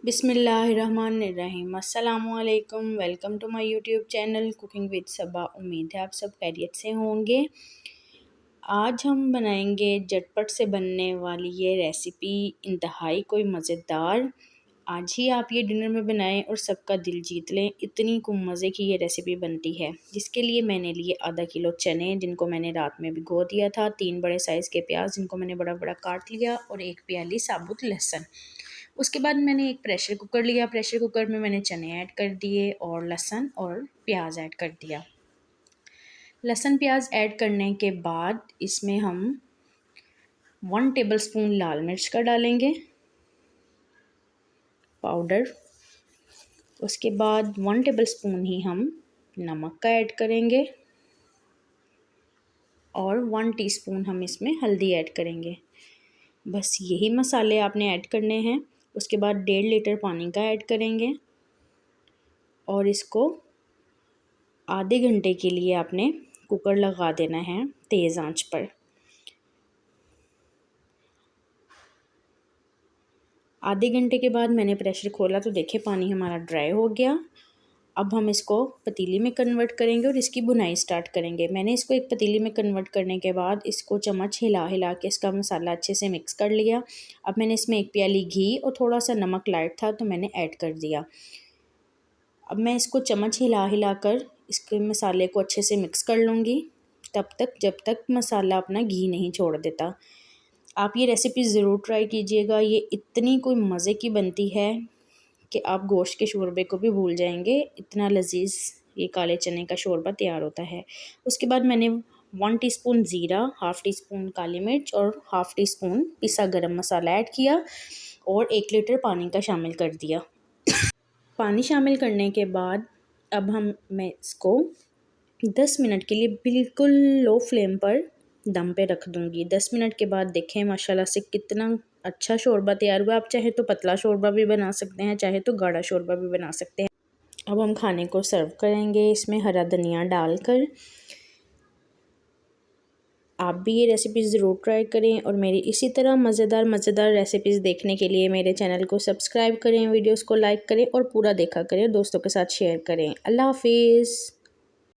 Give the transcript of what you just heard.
बिस्मिल्लाहिर्रहमानिर्रहीम। अस्सलामुअलैकुम। Welcome to my YouTube channel cooking with Saba. उम्मीद है आप सब खैरियत से होंगे। आज हम बनाएंगे झटपट से बनने वाली ये रेसिपी, इंतहाई कोई मज़ेदार। आज ही आप ये डिनर में बनाएं और सबका दिल जीत लें, इतनी को मज़े की ये रेसिपी बनती है। जिसके लिए मैंने लिए आधा किलो चने, जिनको मैंने रात में भिगो दिया था, 3 बड़े साइज़ के प्याज जिनको मैंने बड़ा बड़ा काट लिया, और 1 प्याली साबुत लहसुन। उसके बाद मैंने एक प्रेशर कुकर लिया। प्रेशर कुकर में मैंने चने ऐड कर दिए और लहसुन और प्याज ऐड कर दिया। लहसुन प्याज ऐड करने के बाद इसमें हम 1 टेबलस्पून लाल मिर्च का डालेंगे पाउडर। उसके बाद 1 टेबलस्पून ही हम नमक का ऐड करेंगे और 1 टीस्पून हम इसमें हल्दी ऐड करेंगे। बस यही मसाले आपने ऐड करने हैं। उसके बाद 1.5 लीटर पानी का ऐड करेंगे और इसको आधे घंटे के लिए आपने कुकर लगा देना है तेज़ आंच पर। आधे घंटे के बाद मैंने प्रेशर खोला तो देखे पानी हमारा ड्राई हो गया। अब हम इसको पतीली में कन्वर्ट करेंगे और इसकी भुनाई स्टार्ट करेंगे। मैंने इसको एक पतीली में कन्वर्ट करने के बाद इसको चम्मच हिला हिला के इसका मसाला अच्छे से मिक्स कर लिया। अब मैंने इसमें 1 प्याली घी और थोड़ा सा नमक लाइट था तो मैंने ऐड कर दिया। अब मैं इसको चम्मच हिला हिला कर इसके मसाले को अच्छे से मिक्स कर लूँगी, तब तक जब तक मसाला अपना घी नहीं छोड़ देता। आप ये रेसिपी ज़रूर ट्राई कीजिएगा। ये इतनी कोई मज़े की बनती है कि आप गोश्त के शोरबे को भी भूल जाएंगे, इतना लजीज ये काले चने का शोरबा तैयार होता है। उसके बाद मैंने 1 टीस्पून ज़ीरा, हाफ़ टीस्पून काली मिर्च और हाफ़ टीस्पून पिसा गरम मसाला ऐड किया और 1 लीटर पानी का शामिल कर दिया। पानी शामिल करने के बाद अब मैं इसको 10 मिनट के लिए बिल्कुल लो फ्लेम पर दम पे रख दूँगी। 10 मिनट के बाद देखें माशाल्लाह से कितना अच्छा शोरबा तैयार हुआ। आप चाहे तो पतला शोरबा भी बना सकते हैं, चाहे तो गाढ़ा शोरबा भी बना सकते हैं। अब हम खाने को सर्व करेंगे इसमें हरा धनिया डालकर। आप भी ये रेसिपीज़ ज़रूर ट्राई करें और मेरी इसी तरह मज़ेदार रेसिपीज़ देखने के लिए मेरे चैनल को सब्सक्राइब करें, वीडियोस को लाइक करें और पूरा देखा करें, दोस्तों के साथ शेयर करें। अल्लाह हाफिज़।